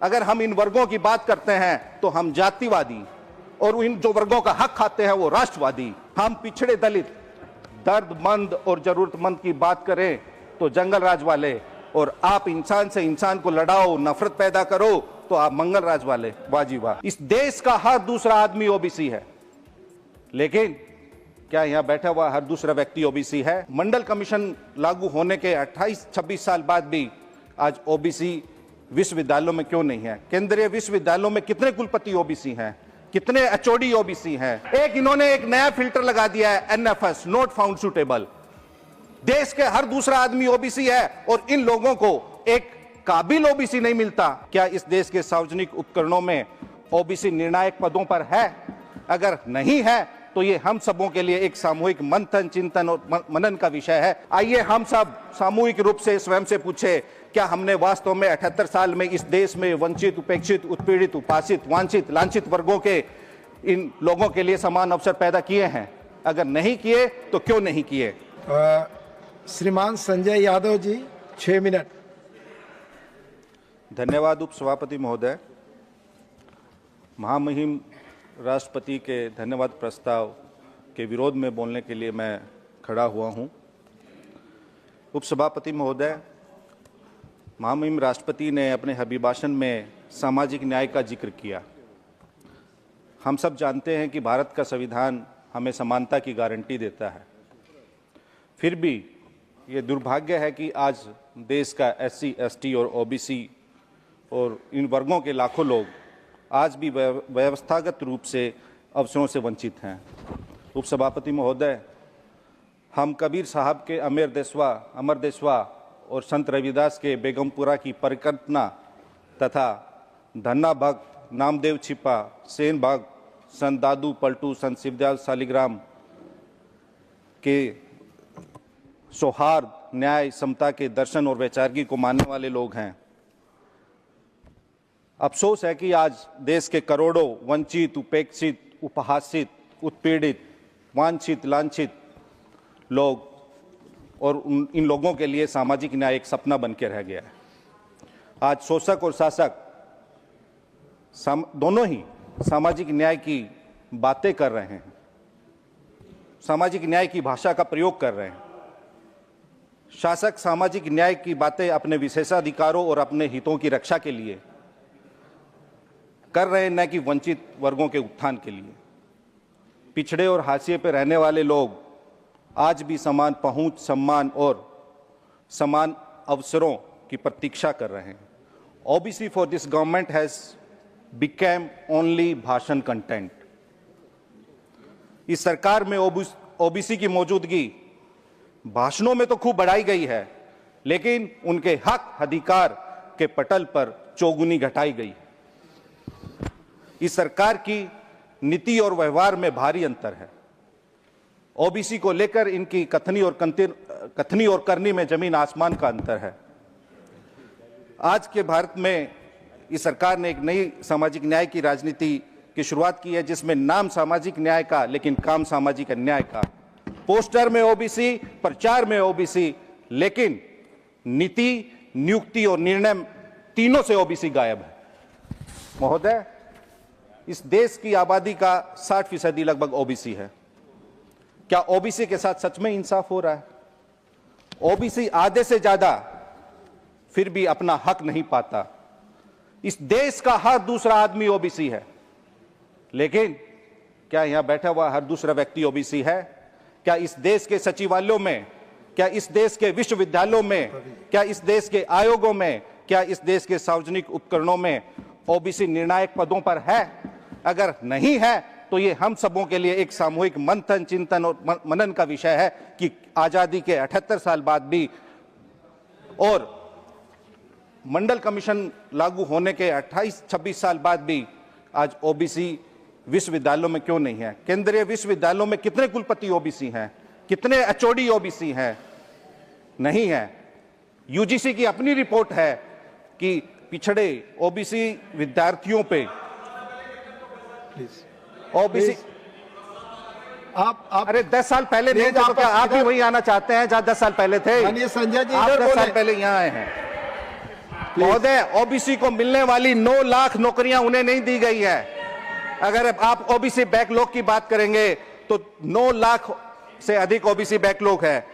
अगर हम इन वर्गों की बात करते हैं तो हम जातिवादी, और इन जो वर्गों का हक खाते हैं वो राष्ट्रवादी। हम पिछड़े दलित, दर्दमंद और जरूरतमंद की बात करें तो जंगल राज वाले, और आप इंसान से इंसान को लड़ाओ, नफरत पैदा करो तो आप मंगल राज वाले। वाह जी वाह। इस देश का हर दूसरा आदमी ओबीसी है, लेकिन क्या यहां बैठा हुआ हर दूसरा व्यक्ति ओबीसी है? मंडल कमीशन लागू होने के 28-26 साल बाद भी आज ओबीसी विश्वविद्यालयों में क्यों नहीं है? केंद्रीय विश्वविद्यालयों में कितने कुलपति ओबीसी हैं? कितने एचओडी ओबीसी हैं? इन्होंने एक नया फिल्टर लगा दिया है, एनएफएस, नॉट फाउंड सुटेबल। देश के हर दूसरा आदमी ओबीसी है और इन लोगों को एक काबिल ओबीसी नहीं मिलता। क्या इस देश के सार्वजनिक उपकरणों में ओबीसी निर्णायक पदों पर है? अगर नहीं है तो ये हम सबों के लिए एक सामूहिक मंथन, चिंतन और मनन का विषय है। आइए हम सब सामूहिक रूप से स्वयं से पूछे, क्या हमने वास्तव में 78 साल में इस देश में वंचित, उपेक्षित, उत्पीड़ित, उपासित, वांछित, लांछित वर्गों के इन लोगों के लिए समान अवसर पैदा किए हैं? अगर नहीं किए तो क्यों नहीं किए? श्रीमान संजय यादव जी, 6 मिनट। धन्यवाद उपसभापति महोदय। महामहिम राष्ट्रपति के धन्यवाद प्रस्ताव के विरोध में बोलने के लिए मैं खड़ा हुआ हूं। उपसभापति महोदय, महामहिम राष्ट्रपति ने अपने अभिभाषण में सामाजिक न्याय का जिक्र किया। हम सब जानते हैं कि भारत का संविधान हमें समानता की गारंटी देता है। फिर भी ये दुर्भाग्य है कि आज देश का एससी, एसटी और ओबीसी और इन वर्गों के लाखों लोग आज भी व्यवस्थागत रूप से अवसरों से वंचित हैं। उपसभापति महोदय, हम कबीर साहब के अमर देशवा और संत रविदास के बेगमपुरा की परिकल्पना तथा धन्ना भक्त, नामदेव छिपा, सेन भक्त, संत दादू पलटू, संत शिवदयाल शालिग्राम के सौहार्द, न्याय, समता के दर्शन और वैचारिकी को मानने वाले लोग हैं। अफसोस है कि आज देश के करोड़ों वंचित, उपेक्षित, उपहासित, उत्पीड़ित, वांछित, लांछित लोग और इन लोगों के लिए सामाजिक न्याय एक सपना बन के रह गया है। आज शोषक और शासक दोनों ही सामाजिक न्याय की बातें कर रहे हैं, सामाजिक न्याय की भाषा का प्रयोग कर रहे हैं। शासक सामाजिक न्याय की बातें अपने विशेषाधिकारों और अपने हितों की रक्षा के लिए कर रहे हैं, न कि वंचित वर्गों के उत्थान के लिए। पिछड़े और हाशिए पर रहने वाले लोग आज भी समान पहुंच, सम्मान और समान अवसरों की प्रतीक्षा कर रहे हैं। OBC for this government has became only भाषण कंटेंट। इस सरकार में ओबीसी की मौजूदगी भाषणों में तो खूब बढ़ाई गई है, लेकिन उनके हक अधिकार के पटल पर चौगुनी घटाई गई। इस सरकार की नीति और व्यवहार में भारी अंतर है। ओबीसी को लेकर इनकी कथनी और करनी में जमीन आसमान का अंतर है। आज के भारत में इस सरकार ने एक नई सामाजिक न्याय की राजनीति की शुरुआत की है, जिसमें नाम सामाजिक न्याय का लेकिन काम सामाजिक अन्याय का। पोस्टर में ओबीसी, प्रचार में ओबीसी, लेकिन नीति, नियुक्ति और निर्णय तीनों से ओबीसी गायब है। महोदय, इस देश की आबादी का 60% लगभग ओबीसी है। क्या ओबीसी के साथ सच में इंसाफ हो रहा है? ओबीसी आधे से ज्यादा फिर भी अपना हक नहीं पाता। इस देश का हर दूसरा आदमी ओबीसी है, लेकिन क्या यहां बैठा हुआ हर दूसरा व्यक्ति ओबीसी है? क्या इस देश के सचिवालयों में, क्या इस देश के विश्वविद्यालयों में, क्या इस देश के आयोगों में, क्या इस देश के सार्वजनिक उपकरणों में ओबीसी निर्णायक पदों पर है? अगर नहीं है तो ये हम सबों के लिए एक सामूहिक मंथन, चिंतन और मनन का विषय है कि आजादी के 78 साल बाद भी और मंडल कमीशन लागू होने के 28-26 साल बाद भी आज ओबीसी विश्वविद्यालयों में क्यों नहीं है? केंद्रीय विश्वविद्यालयों में कितने कुलपति ओबीसी हैं? कितने एचओडी ओबीसी हैं? नहीं है। यूजीसी की अपनी रिपोर्ट है कि पिछड़े ओबीसी विद्यार्थियों पे ओबीसी आप अरे 10 साल पहले नहीं थे तो क्या आप भी वही आना चाहते हैं जहां 10 साल पहले थे? संजय जी, आप 10 साल पहले यहां आए हैं। महोदय, ओबीसी को मिलने वाली 9 लाख नौकरियां उन्हें नहीं दी गई है। अगर आप ओबीसी बैकलॉग की बात करेंगे तो 9 लाख से अधिक ओबीसी बैकलॉग है।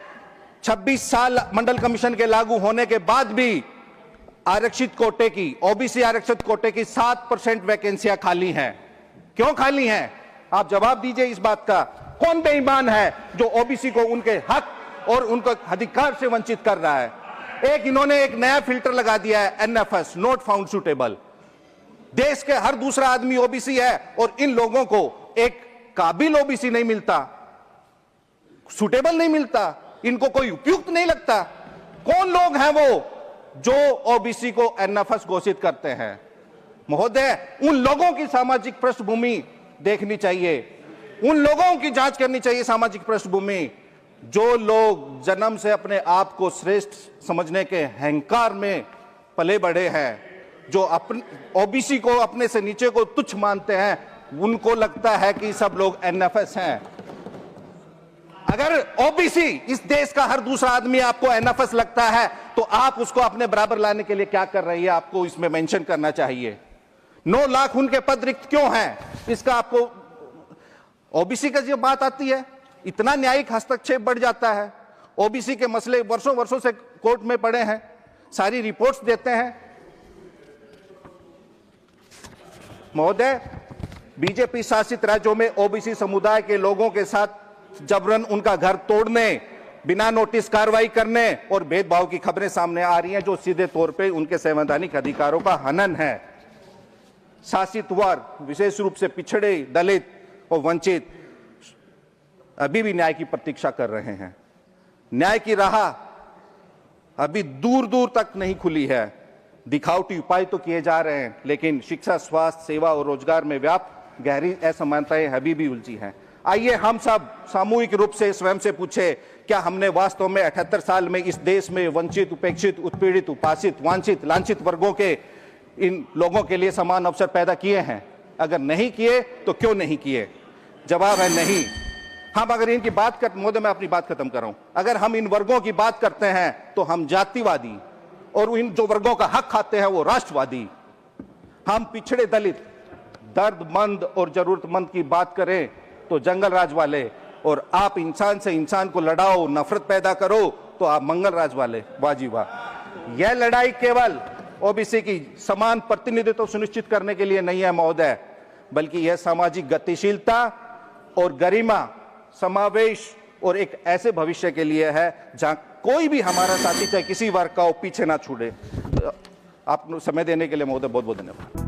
26 साल मंडल कमीशन के लागू होने के बाद भी आरक्षित कोटे की, ओबीसी आरक्षित कोटे की 7% वैकेंसियां खाली हैं। क्यों खाली हैं? आप जवाब दीजिए इस बात का। कौन बेईमान है जो ओबीसी को उनके हक और उनके अधिकार से वंचित कर रहा है? इन्होंने एक नया फिल्टर लगा दिया है, एनएफएस, नॉट फाउंड सुटेबल। देश के हर दूसरा आदमी ओबीसी है और इन लोगों को एक काबिल ओबीसी नहीं मिलता, सुटेबल नहीं मिलता, इनको कोई उपयुक्त नहीं लगता। कौन लोग हैं वो जो ओबीसी को एनएफएस घोषित करते हैं? महोदय, उन लोगों की सामाजिक पृष्ठभूमि देखनी चाहिए, उन लोगों की जांच करनी चाहिए सामाजिक पृष्ठभूमि जो लोग जन्म से अपने आप को श्रेष्ठ समझने के अहंकार में पले बढ़े हैं, जो अपने ओबीसी को अपने से नीचे को तुच्छ मानते हैं, उनको लगता है कि सब लोग एनएफएस हैं। अगर ओबीसी, इस देश का हर दूसरा आदमी आपको एनएफएस लगता है तो आप उसको अपने बराबर लाने के लिए क्या कर रही है, आपको इसमें मेंशन करना चाहिए। 9 लाख उनके पद रिक्त क्यों हैं, इसका आपको, ओबीसी का जो बात आती है, इतना न्यायिक हस्तक्षेप बढ़ जाता है। ओबीसी के मसले वर्षों वर्षों से कोर्ट में पड़े हैं, सारी रिपोर्ट्स देते हैं। महोदय, बीजेपी शासित राज्यों में ओबीसी समुदाय के लोगों के साथ जबरन उनका घर तोड़ने, बिना नोटिस कार्रवाई करने और भेदभाव की खबरें सामने आ रही हैं, जो सीधे तौर पे उनके संवैधानिक अधिकारों का हनन है। शासित वर्ग, विशेष रूप से पिछड़े, दलित और वंचित अभी भी न्याय की प्रतीक्षा कर रहे हैं। न्याय की राह अभी दूर दूर तक नहीं खुली है। दिखावटी उपाय तो किए जा रहे हैं, लेकिन शिक्षा, स्वास्थ्य, सेवा और रोजगार में व्याप्त गहरी असमानताएं अभी भी उलझी हैं। आइए हम सब सामूहिक रूप से स्वयं से पूछे, क्या हमने वास्तव में 78 साल में इस देश में वंचित, उपेक्षित, उत्पीड़ित, उपासित, वांछित, लांछित वर्गों के इन लोगों के लिए समान अवसर पैदा किए हैं? अगर नहीं किए तो क्यों नहीं किए? जवाब है नहीं। हम अगर इनकी बात कर, महोदय मैं अपनी बात खत्म कर रहा हूं, अगर हम इन वर्गों की बात करते हैं तो हम जातिवादी, और इन जो वर्गों का हक खाते हैं वो राष्ट्रवादी। हम पिछड़े, दलित, दर्दमंद और जरूरतमंद की बात करें तो जंगल राज वाले, और आप इंसान से इंसान को लड़ाओ, नफरत पैदा करो तो आप मंगल राज वाले। वाह जी वाह। यह लड़ाई केवल ओबीसी की समान प्रतिनिधित्व सुनिश्चित करने के लिए नहीं है महोदय, बल्कि यह सामाजिक गतिशीलता और गरिमा, समावेश और एक ऐसे भविष्य के लिए है जहां कोई भी हमारा साथी चाहे किसी वर्ग का हो पीछे ना छूटे। आप समय देने के लिए महोदय बहुत बहुत धन्यवाद।